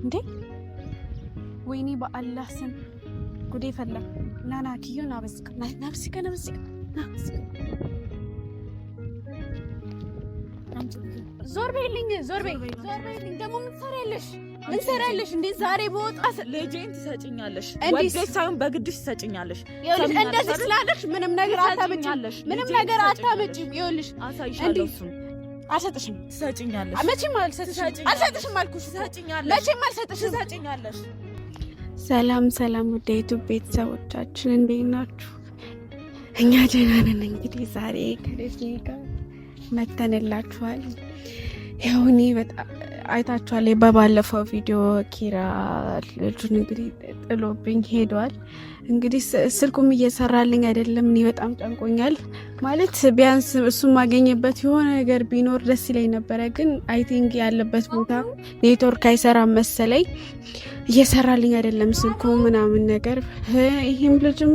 እንዴ ወይኔ በአላህ ስም ጉዴ ፈላ። ናና ኪዩ ና በስከ ና በስከ ዞር በይልኝ ደግሞ ምን ትሰሪያለሽ? እንዴ ዛሬ በወጣት ልጄን ትሰጪኛለሽ? ወዴት ሳይሆን በግድሽ ትሰጪኛለሽ። እንደዚህ ስላለሽ ምንም ነገር አታመጪም። ይኸውልሽ አሳይሻለሁ። አልሰጥሽም። ትሰጪኛለሽ። መቼም አልሰጥሽም አልኩሽ። መቼም ትሰጪኛለሽ። ሰላም ውድ የዩቲዩብ ቤተሰቦቻችን እንዴት ናችሁ? እኛ ደህና ነን። እንግዲህ ዛሬ ከደስ ጋር መተንላችኋል። ያው እኔ በጣም አይታችኋል። በባለፈው ቪዲዮ ኪራ ልጁን እንግዲህ ጥሎብኝ ሄዷል። እንግዲህ ስልኩም እየሰራልኝ አይደለም። እኔ በጣም ጨንቆኛል። ማለት ቢያንስ እሱን ማገኘበት የሆነ ነገር ቢኖር ደስ ይለኝ ነበረ። ግን አይ ቲንክ ያለበት ቦታ ኔትወርክ አይሰራም መሰለኝ። እየሰራልኝ አይደለም ስልኩ ምናምን ነገር። ይሄም ልጅም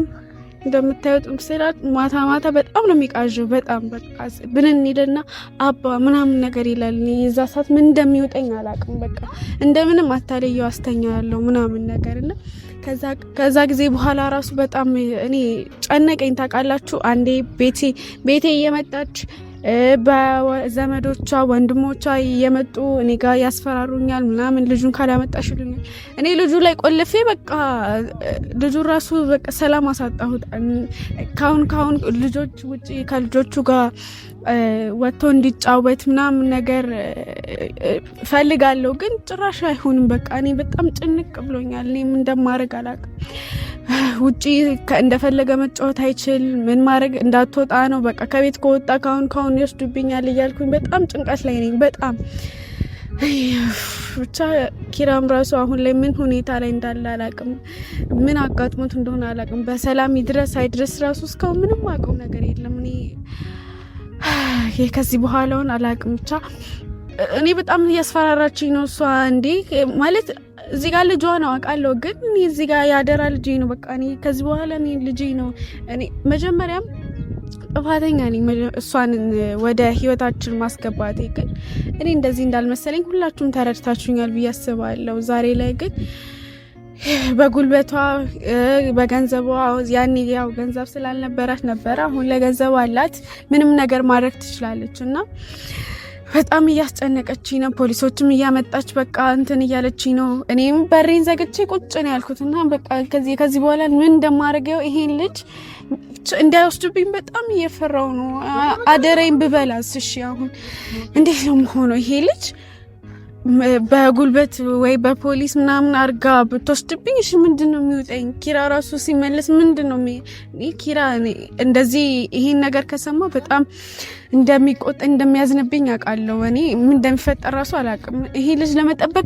እንደምታዩት ምስላት ማታ በጣም ነው የሚቃዥው። በጣም በቃ ብንን ይልና አባ ምናምን ነገር ይላል። እዛ ሰዓት ምን እንደሚወጣኝ አላውቅም። በቃ እንደምንም አታለየው አስተኛለሁ ምናምን ነገርና ከዛ ጊዜ በኋላ ራሱ በጣም እኔ ጨነቀኝ። ታውቃላችሁ አንዴ ቤቴ እየመጣች በዘመዶቿ ወንድሞቿ እየመጡ እኔ ጋር ያስፈራሩኛል ምናምን ልጁን ካላመጣሽልኛል። እኔ ልጁ ላይ ቆልፌ በቃ ልጁ ራሱ በቃ ሰላም አሳጣሁት። ካሁን ልጆች ውጪ ከልጆቹ ጋር ወጥቶ እንዲጫወት ምናምን ነገር ፈልጋለሁ። ግን ጭራሽ አይሆንም። በቃ እኔ በጣም ጭንቅ ብሎኛል። እኔም እንደማደርግ አላውቅም። ውጪ እንደፈለገ መጫወት አይችል። ምን ማድረግ እንዳትወጣ ነው በቃ ከቤት ከወጣ ካሁን ይወስዱብኛል እያልኩኝ በጣም ጭንቀት ላይ ነኝ። በጣም ብቻ ኪራም ራሱ አሁን ላይ ምን ሁኔታ ላይ እንዳለ አላውቅም። ምን አጋጥሞት እንደሆነ አላውቅም። በሰላም ይድረስ አይድረስ ራሱ እስካሁን ምንም አውቀው ነገር የለም። እኔ ከዚህ በኋላውን አላውቅም። ብቻ እኔ በጣም እያስፈራራችኝ ነው እሷ። እንዴ ማለት እዚህ ጋር ልጇ ነው አውቃለሁ። ግን እኔ እዚህ ጋር ያደራ ልጄ ነው። በቃ እኔ ከዚህ በኋላ እኔ ልጄ ነው። እኔ መጀመሪያም ጥፋተኛ ነኝ እሷን ወደ ህይወታችን ማስገባቴ። ግን እኔ እንደዚህ እንዳልመሰለኝ ሁላችሁም ተረድታችሁኛል ብዬ አስባለሁ። ዛሬ ላይ ግን በጉልበቷ በገንዘቧ ያኔ ያው ገንዘብ ስላልነበራት ነበረ። አሁን ለገንዘብ አላት፣ ምንም ነገር ማድረግ ትችላለች። እና በጣም እያስጨነቀችኝ ነው። ፖሊሶችም እያመጣች በቃ እንትን እያለችኝ ነው። እኔም በሬን ዘግቼ ቁጭ ነው ያልኩት። እና በቃ ከዚህ በኋላ ምን እንደማደርገው ይሄን ልጅ እንዳይወስዱብኝ በጣም እየፈራው ነው። አደረኝ ብበላስ? እሺ አሁን እንዴት ነው የምሆነው? ይሄ ልጅ በጉልበት ወይ በፖሊስ ምናምን አርጋ ብትወስድብኝ እሺ ምንድን ነው የሚወጣኝ? ኪራ ራሱ ሲመለስ ምንድን ነው ኪራ እንደዚህ ይሄን ነገር ከሰማ በጣም እንደሚቆጣ እንደሚያዝንብኝ አውቃለሁ። እኔ ምን እንደሚፈጠር ራሱ አላውቅም። ይሄ ልጅ ለመጠበቅ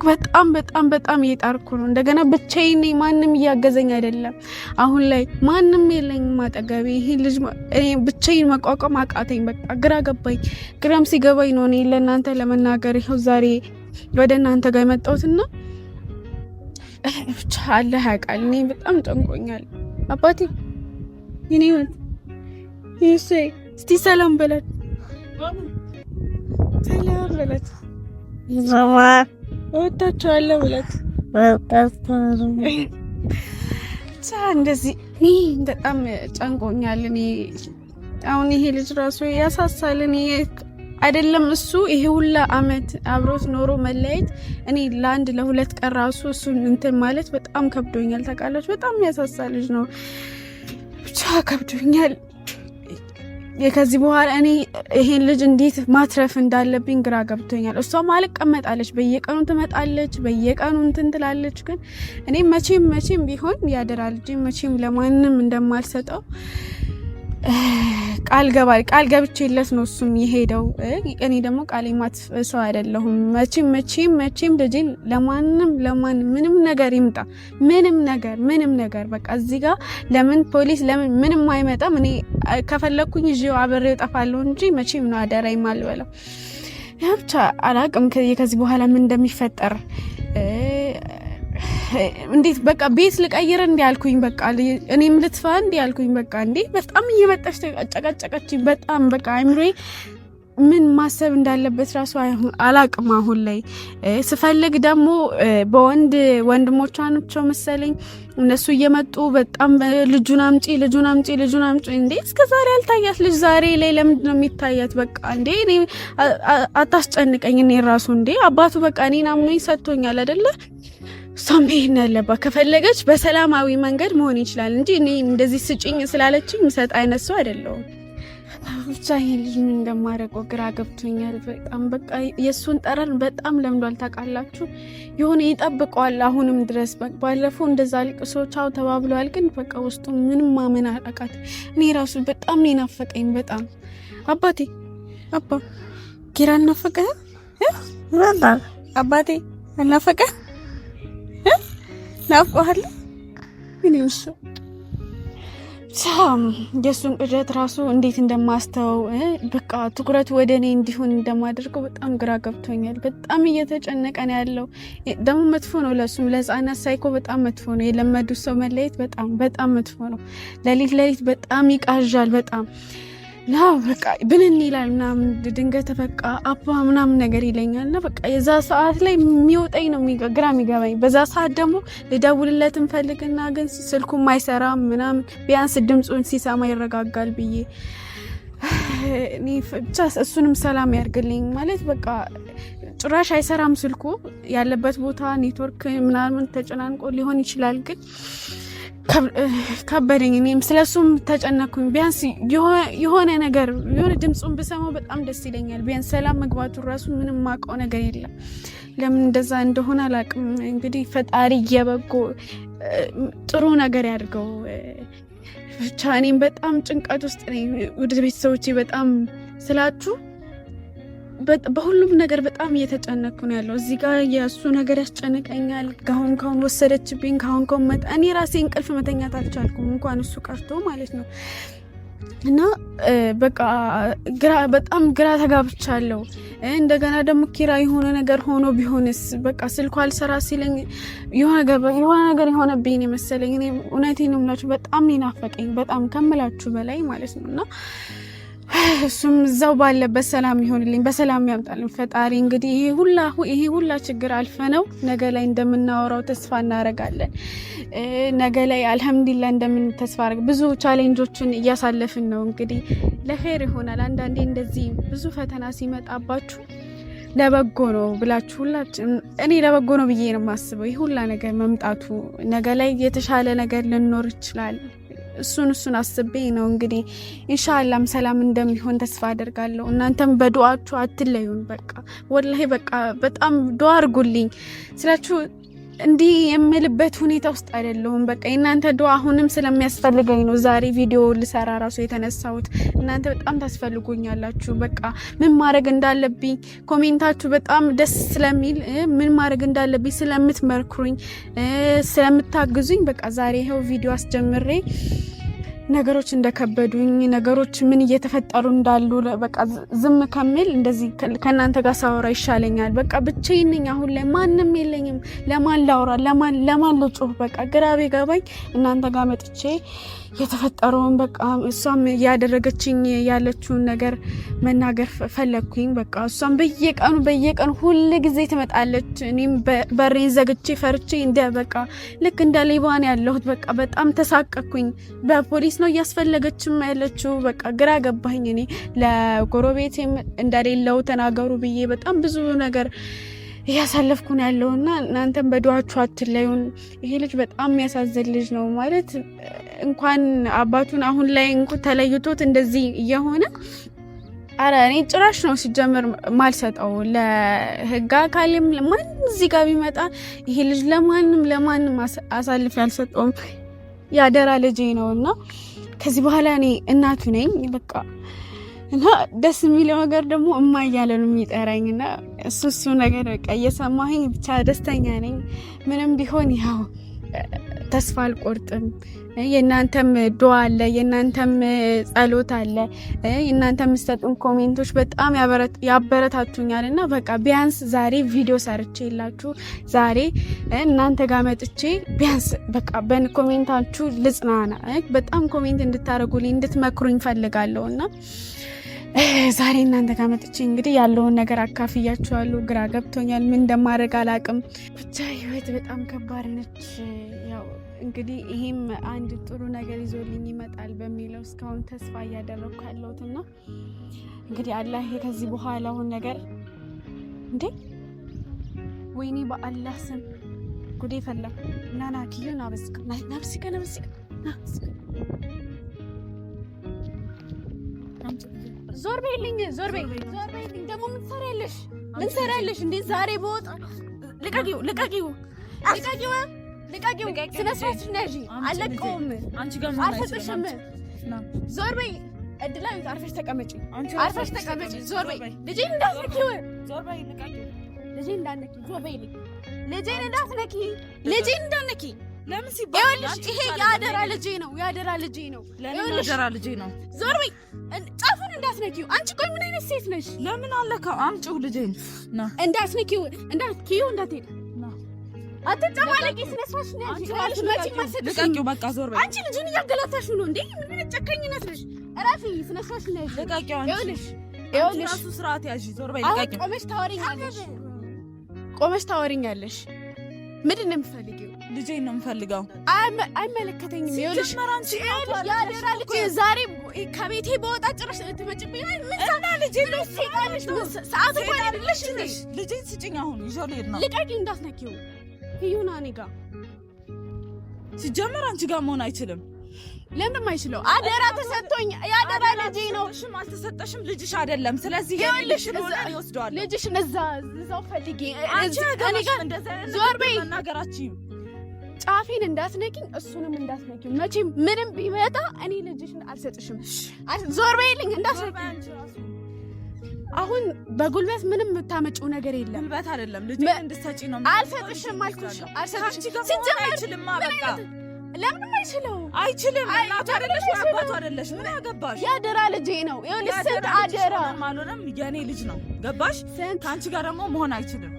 በጣም እየጣርኩ ነው። እንደገና ብቻዬን ነኝ፣ ማንም እያገዘኝ አይደለም። አሁን ላይ ማንም የለኝም አጠገቤ። ይሄ ልጅ እኔ ብቻዬን መቋቋም አቃተኝ። በቃ ግራ ገባኝ። ግራም ሲገባኝ ነው እኔ ለእናንተ ለመናገር ይኸው ዛሬ ወደ እናንተ ጋር የመጣሁትና ብቻ አላህ ያውቃል። እኔ በጣም ጨንቆኛል። አባቴ የኔ ይሄ እስቲ ሰላም በላት። ሰላም በላት። እወዳቸዋለሁ በላት። እንደዚህ እኔ በጣም ጨንቆኛል። እኔ አሁን ይሄ ልጅ ራሱ ያሳሳል። እኔ አይደለም እሱ ይሄ ሁላ አመት አብሮት ኖሮ መለያየት እኔ ለአንድ ለሁለት ቀን ራሱ እሱን እንትን ማለት በጣም ከብዶኛል። ታውቃላችሁ በጣም ያሳሳ ልጅ ነው። ብቻ ከብዶኛል። ከዚህ በኋላ እኔ ይሄን ልጅ እንዴት ማትረፍ እንዳለብኝ ግራ ገብቶኛል። እሷ ማለት ቀመጣለች፣ በየቀኑ ትመጣለች፣ በየቀኑ እንትን ትላለች። ግን እኔ መቼም ቢሆን ያደራ ልጅ መቼም ለማንም እንደማልሰጠው ቃል ገብቼለት ነው እሱም የሄደው። እኔ ደግሞ ቃሌ ማጥፈው አይደለሁም። መቼም ልጄን ለማንም ምንም ነገር ይምጣ ምንም ነገር በቃ እዚህ ጋር ለምን ፖሊስ ለምን ምንም አይመጣም። እኔ ከፈለኩኝ ይዤው አብሬው እጠፋለሁ እንጂ መቼም ነው አደራይ ማልበለው። ብቻ አላቅም ከዚህ በኋላ ምን እንደሚፈጠር። እንዴት በቃ ቤት ልቀይር እንዲያልኩኝ በቃ እኔም ልትፋ እንዲያልኩኝ በቃ እንዴ በጣም እየመጣች ተጨቀጨቀችኝ። በጣም በቃ አይምሮዬ ምን ማሰብ እንዳለበት ራሱ አላቅም። አሁን ላይ ስፈልግ ደግሞ በወንድ ወንድሞቿናቸው መሰለኝ እነሱ እየመጡ በጣም ልጁን አምጪ እንዴ እስከ ዛሬ አልታያት ልጅ ዛሬ ላይ ለምንድን ነው የሚታያት? በቃ እንዴ እኔ አታስጨንቀኝ። እኔ ራሱ እንዴ አባቱ በቃ እኔን አምኖኝ ሰጥቶኛል አይደለ? እሷም ይሄን ያለባት ከፈለገች በሰላማዊ መንገድ መሆን ይችላል እንጂ እኔ እንደዚህ ስጭኝ ስላለችኝ ምሰጥ አይነት ሰው አይደለሁም። ብቻ ይሄ ልጅ ምን እንደማደርገው ግራ ገብቶኛል በጣም። በቃ የእሱን ጠረን በጣም ለምዷል ታውቃላችሁ። የሆነ ይጠብቀዋል አሁንም ድረስ። ባለፈው እንደዛ አልቅሶ ቻው ተባብለዋል፣ ግን በቃ ውስጡ ምንም ማመን አቃት። እኔ ራሱ በጣም ነው ናፈቀኝ በጣም። አባቴ አባ ኪራ ናፈቀህ? አባቴ ናፈቀህ? ናፍቆሃል? እኔ እሱ የእሱን ቅዠት ራሱ እንዴት እንደማስተው በቃ ትኩረት ወደ እኔ እንዲሆን እንደማደርገው በጣም ግራ ገብቶኛል። በጣም እየተጨነቀ ነው ያለው። ደግሞ መጥፎ ነው ለሱም፣ ለህፃናት ሳይኮ በጣም መጥፎ ነው። የለመዱት ሰው መለየት በጣም መጥፎ ነው። ሌሊት በጣም ይቃዣል በጣም ና በቃ ብንን ይላል ምናምን። ድንገት በቃ አባ ምናምን ነገር ይለኛል እና በቃ የዛ ሰዓት ላይ የሚወጣኝ ነው ግራ የሚገባኝ። በዛ ሰዓት ደግሞ ልደውልለት እንፈልግና ግን ስልኩም አይሰራም ምናምን። ቢያንስ ድምፁን ሲሰማ ይረጋጋል ብዬ እኔ ብቻ እሱንም ሰላም ያርግልኝ ማለት በቃ ጭራሽ አይሰራም ስልኩ። ያለበት ቦታ ኔትወርክ ምናምን ተጨናንቆ ሊሆን ይችላል ግን ከበደኝ። እኔም ስለሱም ተጨነኩኝ። ቢያንስ የሆነ ነገር የሆነ ድምፁን ብሰማው በጣም ደስ ይለኛል። ቢያንስ ሰላም መግባቱ ራሱ ምንም ማውቀው ነገር የለም። ለምን እንደዛ እንደሆነ አላውቅም። እንግዲህ ፈጣሪ እየበጎ ጥሩ ነገር ያድርገው ብቻ። እኔም በጣም ጭንቀት ውስጥ ነኝ። ወደ ቤተሰቦቼ በጣም ስላችሁ በሁሉም ነገር በጣም እየተጨነኩ ነው ያለው። እዚህ ጋር የእሱ ነገር ያስጨንቀኛል። ካሁን ወሰደችብኝ፣ ካሁን መጣ። እኔ ራሴ እንቅልፍ መተኛት አልቻልኩም፣ እንኳን እሱ ቀርቶ ማለት ነው። እና በቃ በጣም ግራ ተጋብቻለሁ። እንደገና ደግሞ ኪራ የሆነ ነገር ሆኖ ቢሆንስ? በቃ ስልኩ አልሰራ ሲለኝ የሆነ ነገር የሆነብኝ መሰለኝ። እኔ እውነቴን ነው የምላችሁ በጣም ናፈቀኝ፣ በጣም ከምላችሁ በላይ ማለት ነው። እና እሱም እዛው ባለበት ሰላም ይሆንልኝ፣ በሰላም ያምጣልኝ ፈጣሪ። እንግዲህ ይሄ ሁላ ችግር አልፈነው ነገ ላይ እንደምናወራው ተስፋ እናደርጋለን። ነገ ላይ አልሐምዱሊላህ እንደምን ተስፋ አደርግ። ብዙ ቻሌንጆችን እያሳለፍን ነው። እንግዲህ ለኸይር ይሆናል። አንዳንዴ እንደዚህ ብዙ ፈተና ሲመጣባችሁ ለበጎ ነው ብላችሁ ሁላችን፣ እኔ ለበጎ ነው ብዬ ነው የማስበው። ይህ ሁላ ነገር መምጣቱ ነገ ላይ የተሻለ ነገር ልንኖር ይችላል። እሱን አስቤ ነው እንግዲህ ኢንሻአላህ ሰላም እንደሚሆን ተስፋ አደርጋለሁ። እናንተም በዱዓችሁ አትለዩን። በቃ ወላሂ በቃ በጣም ዱዓ አድርጉልኝ ስላችሁ እንዲህ የምልበት ሁኔታ ውስጥ አይደለሁም። በቃ እናንተ ዱዓ አሁንም ስለሚያስፈልገኝ ነው ዛሬ ቪዲዮ ልሰራ ራሱ የተነሳሁት። እናንተ በጣም ታስፈልጉኛላችሁ። በቃ ምን ማድረግ እንዳለብኝ ኮሜንታችሁ በጣም ደስ ስለሚል ምን ማድረግ እንዳለብኝ ስለምትመክሩኝ፣ ስለምታግዙኝ በቃ ዛሬ ይኸው ቪዲዮ አስጀምሬ ነገሮች እንደከበዱኝ ነገሮች ምን እየተፈጠሩ እንዳሉ በቃ ዝም ከሚል እንደዚህ ከእናንተ ጋር ሳወራ ይሻለኛል። በቃ ብቻዬን ነኝ አሁን ላይ ማንም የለኝም። ለማን ላውራ? ለማን ልጩህ? በቃ ግራ ቢገባኝ እናንተ ጋር መጥቼ የተፈጠረውን በቃ እሷም ያደረገችኝ ያለችውን ነገር መናገር ፈለግኩኝ። በቃ እሷም በየቀኑ ሁል ጊዜ ትመጣለች። እኔም በሬን ዘግቼ ፈርቼ በቃ ልክ እንደ ሌባን ያለሁት በቃ በጣም ተሳቀኩኝ። በፖሊስ ነው እያስፈለገችም ያለችው። በቃ ግራ ገባኝ። እኔ ለጎረቤቴም እንደሌለው ተናገሩ ብዬ በጣም ብዙ ነገር እያሳለፍኩ ነው ያለውና እናንተም በዱዓችሁ አትለዩን። ይሄ ልጅ በጣም የሚያሳዝን ልጅ ነው ማለት እንኳን አባቱን አሁን ላይ ተለይቶት እንደዚህ እየሆነ አረ እኔ ጭራሽ ነው ሲጀምር ማልሰጠው ለህግ አካልም ለማንም እዚህ ጋር ቢመጣ ይሄ ልጅ ለማንም አሳልፍ ያልሰጠውም ያደራ ልጄ ነውና ከዚህ በኋላ እኔ እናቱ ነኝ በቃ። እና ደስ የሚለው ነገር ደግሞ እማያለ ነው የሚጠራኝና እሱ ነገር በቃ እየሰማኝ ብቻ ደስተኛ ነኝ። ምንም ቢሆን ያው ተስፋ አልቆርጥም። የእናንተም ዱዓ አለ፣ የእናንተም ጸሎት አለ፣ የእናንተም የምትሰጡን ኮሜንቶች በጣም ያበረታቱኛል። እና በቃ ቢያንስ ዛሬ ቪዲዮ ሰርቼ የላችሁ ዛሬ እናንተ ጋር መጥቼ ቢያንስ በቃ በኮሜንታችሁ ልጽናና። በጣም ኮሜንት እንድታደርጉልኝ እንድትመክሩኝ ፈልጋለሁ እና ዛሬ እናንተ ጋር መጥቼ እንግዲህ ያለውን ነገር አካፍያችኋለሁ። ግራ ገብቶኛል፣ ምን እንደማደርግ አላውቅም። ብቻ ህይወት በጣም ከባድ ነች። ያው እንግዲህ ይሄም አንድ ጥሩ ነገር ይዞልኝ ይመጣል በሚለው እስካሁን ተስፋ እያደረግኩ ያለሁትና እንግዲህ አላህ ከዚህ በኋላውን ነገር እንዴ ወይኔ በአላህ ስም ጉዴ ፈላ። ናና ኪዩ ናብስከ ዞር በይልኝ። ደግሞ ምን ትሰሪያለሽ እንዴ? ዛሬ በወጣ ልቀቂው። ስነ ስርዓትሽ ነጂ። አለቀውም። አልሰጥሽም። ዞር በይ። እድላዊት አርፈሽ ተቀመጪ። ዞር በይ። ልጄን እንዳትነኪው። ልጄን እንዳትነኪ። ለምን ሲባል ይሄ ያደራ ልጄ ነው። ለምን ያደራ ልጄ ነው? ዞር በይ። ጫፉን እንዳትነኪው። አንቺ ቆይ ምን አይነት ሴት ነሽ? ለምን አለካው? አምጪው ልጄን ና። እንዳትነኪው። እንዳትሄድ አትጨማለቂ። ስነ ስርዓትሽ ነሽ። ልቀቂው። በቃ ዞር በይ። አንቺ ልጅን እያገላታሽ ነው እንዴ? ምን ጨካኝነት ነሽ? እረፊ። ስነ ስርዓትሽ ነሽ። ልቀቂው። ይኸውልሽ ራሱ ስርዓት ያዥ። ዞር በይ። ልቀቂው። ቆመሽ ታወሪኛለሽ። ምንድን ነው የምትፈልጊው? ልጄን ነው የምፈልገው። አይመለከተኝም። ይኸውልሽ ያደራ ልጄ ዛሬ ከቤቴ በወጣ ጭራሽ ትመጭብኝ። ሰዓት እንኳን አይደለሽ እንዴ? ልጄን ስጭኝ። አሁን ይዤው ልሄድ ነው። ልቀቂው። እንዳትነኪው። ይሁና እኔ ጋር ሲጀመር አንቺ ጋር መሆን አይችልም። ለምን አይችለው? አደራ ተሰጥቶኝ ያደራ ልጄ ነው። እሺም አልተሰጠሽም፣ ልጅሽ አይደለም። ስለዚህ ልጅሽን ይወስደዋል። ልጅሽን እዛው ፈልጊ። እኔ ጋር ዞር በይ። እናገራችሁ ጫፌን እንዳትነኪኝ፣ እሱንም እንዳትነኪው። መቼም ምንም ቢመጣ እኔ ልጅሽን አልሰጥሽም። ዞር በይልኝ። እንዳትነኪኝ። አሁን በጉልበት ምንም የምታመጪው ነገር የለም። ጉልበት አይደለም፣ ልጅሽን እንድትሰጪ ነው። አልሰጥሽም አልኩሽ። አልሰጥሽም። ሲጀመር በቃ ለምን አይችልም? እናቱ አይደለሽ ወይ አባቱ አይደለሽ? ምን ያገባሽ? ያደራ ልጄ ነው። ይኸውልሽ ስንት አደራ ማለንም የኔ ልጅ ነው። ገባሽ? ከአንቺ ጋር ደግሞ መሆን አይችልም።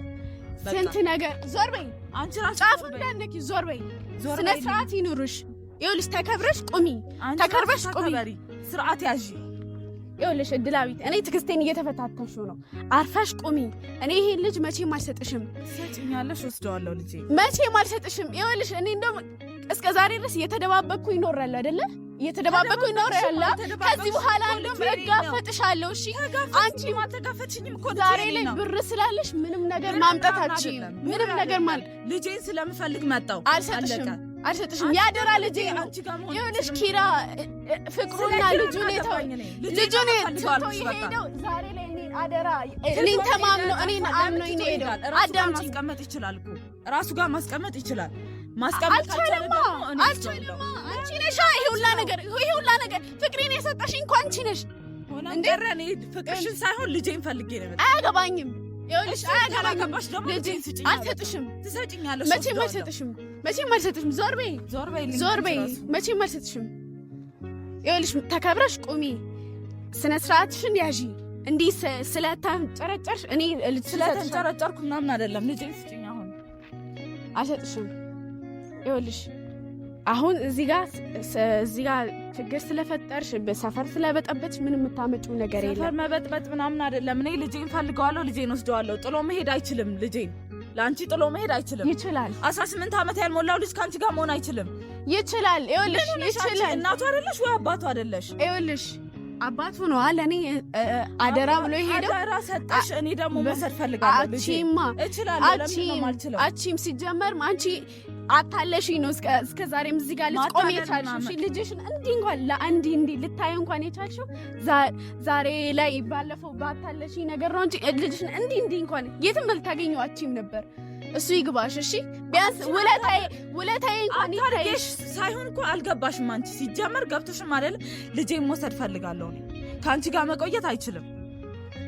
ስንት ነገር። ዞር በይ። አንቺ ራስሽ ጫፉ እንዳንደቂ። ዞር በይ። ስነ ስርዓት ይኑርሽ። ይኸውልሽ ተከብረሽ ቁሚ። ስርዓት ያዢ። ይኸውልሽ እድላዊት፣ እኔ ትዕግስቴን እየተፈታተንሽው ነው። አርፈሽ ቁሚ። እኔ ይሄን ልጅ መቼም አልሰጥሽም። ሰጪኛለሽ? ወስደዋለሁ ልጄ። መቼም አልሰጥሽም። ይኸውልሽ እኔ እንደውም እስከ ዛሬ ድረስ እየተደባበቅኩ ይኖራል አይደለ? እየተደባበቅኩ ይኖራል። ከዚህ በኋላ እንደውም እጋፈጥሻለሁ። እሺ አንቺ ማተጋፈጥሽኝም እኮ ዛሬ ላይ ብር ስላለሽ ምንም ነገር ማምጣታችሁ ምንም ነገር ማለት ልጄን ስለምፈልግ መጣው። አልሰጥሽም። ያደራ ልጄ ነው። ይኸውልሽ ኪራ ፍቅሩና ልጁን ትቶ የሄደው ዛሬ ላይ አደራ እኔን ተማምኖ እኔን አምኖኝ ነው የሄደው። አዳምጪ። ማስቀመጥ ይችላል እኮ ራሱ ጋር ማስቀመጥ ይችላል። ማስቀመጥ አልቻለማ። አንቺ ነሽ ይሄ ሁላ ነገር ፍቅሬን የሰጠሽኝ እኮ አንቺ ነሽ። እንዴ እኔ ፍቅርሽን ሳይሆን ልጄን ፈልጌ ነው የመጣሁት። አያገባኝም። ይኸውልሽ አያገባኝም። ልጄን ስጪኝ። አልሰጥሽም። ትሰጪኛለሽ? መቼም አልሰጥሽም። ዞር በይ። መቼም አልሰጥሽም። ይኸውልሽ ተከብረሽ ቁሚ። ስነ ስርዓትሽን ያዢ። እንዲህ ስለተንጨረጨርሽ እኔ ስለተንጨረጨርኩ ምናምን አይደለም። ልጄን ስጪኝ። አሁን አልሰጥሽም። ይኸውልሽ አሁን እዚህ ጋር ችግር ስለፈጠርሽ በሰፈር ስለበጠበጥሽ ምንም የምታመጪው ነገር የለም። ሰፈር መበጥበጥ ምናምን አይደለም። እኔ ልጄን ፈልገዋለሁ፣ ልጄን ወስደዋለሁ። ጥሎ መሄድ አይችልም። ልጄን ለአንቺ ጥሎ መሄድ አይችልም። ይችላል። 18 ዓመት ያልሞላው ልጅ ከአንቺ ጋር መሆን አይችልም። ይችላል። ይኸውልሽ ይችላል። እናቱ አይደለሽ ወይ አባቱ አይደለሽ? ይኸውልሽ አባቱ ነው አለ። እኔ አደራ ብሎ ሄደው አደራ ሰጣሽ። እኔ ደግሞ መሰድ ፈልጋለሁ። አቺም ሲጀመር አንቺ አታለሽ ነው እስከ ዛሬም እዚህ ጋር ልትቆም የቻልሽው። እሺ ልጅሽን እንኳን ለአንዲ ልታይ እንኳን የቻልሽው ዛሬ ላይ ባለፈው ባታለሽ ነገር ነው እንጂ ልጅሽን እንኳን የትም ልታገኘው አቺም ነበር። እሱ ይግባሽ። እሺ ቢያንስ ውለታዬ እንኳን ይታይሽ ሳይሆን እኮ አልገባሽም። አንቺ ሲጀመር ገብቶሽም አይደል? ልጄን መውሰድ ፈልጋለሁ። ከአንቺ ጋር መቆየት አይችልም።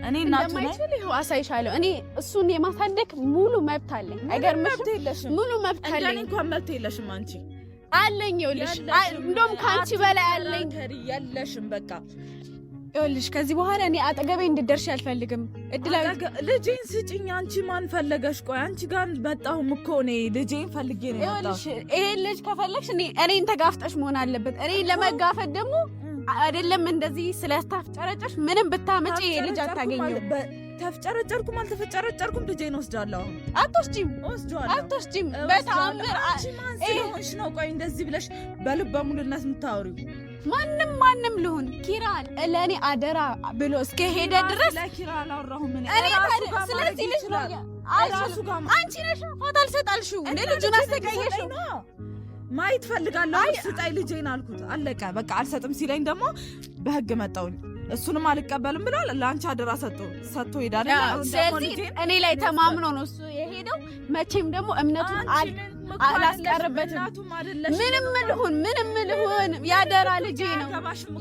እኔ እናቱ ነኝ። ይኸው አሳይሻለሁ። እኔ እሱን የማሳደግ ሙሉ መብት አለኝ። አይገርምሽም? ሙሉ መብት አለኝ። እኔ እንኳን መብት የለሽም። አንቺ አለኝ። ይኸውልሽ እንደውም ከአንቺ በላይ አለኝ። የለሽም። በቃ ይኸውልሽ ከዚህ በኋላ እኔ አጠገቤ እንድትደርሺ አልፈልግም። ልጄን ስጪኝ። አንቺ ማን ፈለገሽ? ቆይ አንቺ ጋር መጣሁም እኮ እኔ ልጄን ፈልጌ ነው የመጣሁት። ይኸውልሽ ይሄን ልጅ ከፈለግሽ እኔን ተጋፍጠሽ መሆን አለበት። እኔ ለመጋፈጥ ደግሞ አይደለም እንደዚህ ስለታፍጨረጨሽ ምንም ብታመጪ ልጅ አታገኘው። ተፍጨረጨርኩም አልተፈጨረጨርኩም ልጄን ወስዳለሁ። አትወስጂም በጣም ስለሆንሽ ነው። ቆይ እንደዚህ ብለሽ በልበ ሙሉነት የምታወሪው ማንም ልሁን ኪራን ለእኔ አደራ ብሎ እስከሄደ ድረስ ለኪራ አላወራሁም። ስለዚህ ልጅ ነው አንቺ ነሽ ፎቶ አልሰጣልሽው ልጁን አስተቀየሽው። ማየት ፈልጋለሁ ስጣይ ልጄን አልኩት። አለቀ በቃ። አልሰጥም ሲለኝ ደግሞ በህግ መጣሁኝ። እሱንም አልቀበልም ብሏል። ለአንቺ አደራ ሰጥቶ ሄዳለ። ስለዚህ እኔ ላይ ተማምኖ ነው እሱ የሄደው። መቼም ደግሞ እምነቱን አላስቀርበትም። ምንም ልሁን ያደራ ልጄ ነው።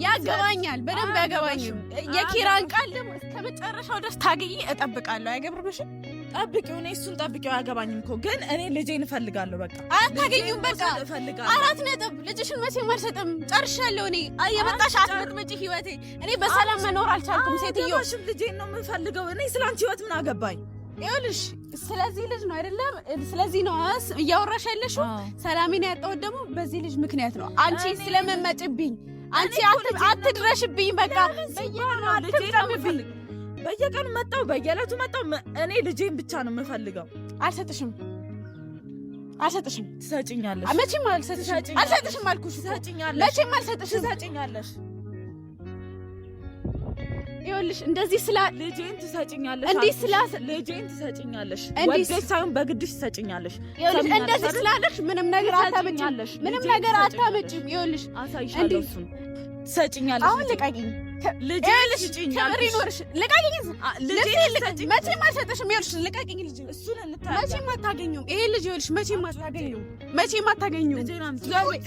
ያገባኛል፣ በደንብ ያገባኛል። የኪራን ቃል ደግሞ እስከ መጨረሻው ድረስ ታግዬ እጠብቃለሁ። አይገብርብሽም? ጠብቂው፣ እኔ እሱን ጠብቂው። አያገባኝም እኮ ግን እኔ ልጄን እፈልጋለሁ። በቃ አታገኙም። በቃ 4 ነጥብ። ልጅሽን መቼም አልሰጥም። ጨርሻለሁ። እኔ የመጣሽ አትመጪ ህይወቴ። እኔ በሰላም መኖር አልቻልኩም። ሴትዮ ልጄን ነው የምፈልገው። እኔ ስላንቺ ህይወት ምን አገባኝ? ይኸውልሽ ስለዚህ ልጅ ነው አይደለም? ስለዚህ ነው እያወራሽ ያለሽው። ሰላሜን ያጣሁት ደግሞ በዚህ ልጅ ምክንያት ነው። አንቺ ስለምትመጪብኝ፣ አንቺ አትድረሽብኝ። በቃ በየቀኑ መጣው፣ በየዕለቱ መጣው። እኔ ልጄን ብቻ ነው የምፈልገው። አልሰጥሽም። ትሰጪኛለሽ። መቼም አልሰጥሽም አልኩሽ። መቼም አልሰጥሽም። ትሰጪኛለሽ። ይኸውልሽ እንደዚህ ልጄን ትሰጪኛለሽ። ልጄን ትሰጪኛለሽ። ወዴት ሳይሆን በግድሽ ትሰጪኛለሽ። ይኸውልሽ እንደዚህ ስላለሽ ምንም ነገር አታመጪም። ይኸውልሽ አሳይሻለሁ። እሱን ትሰጪኛለሽ። አሁን ልቀቂኝ። ልጄን ትሰጪኛለሽ። መቼም አልሰጥሽም። ይኸውልሽ ልቀቂኝ። ልጅ እሱን መቼም አታገኙም። ይሄ ልጅ ይኸውልሽ መቼም አታገኙም።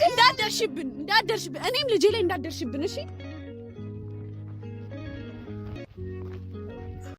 እንዳትደርሽብን። እኔም ልጄ ላይ እንዳትደርሽብን። እሺ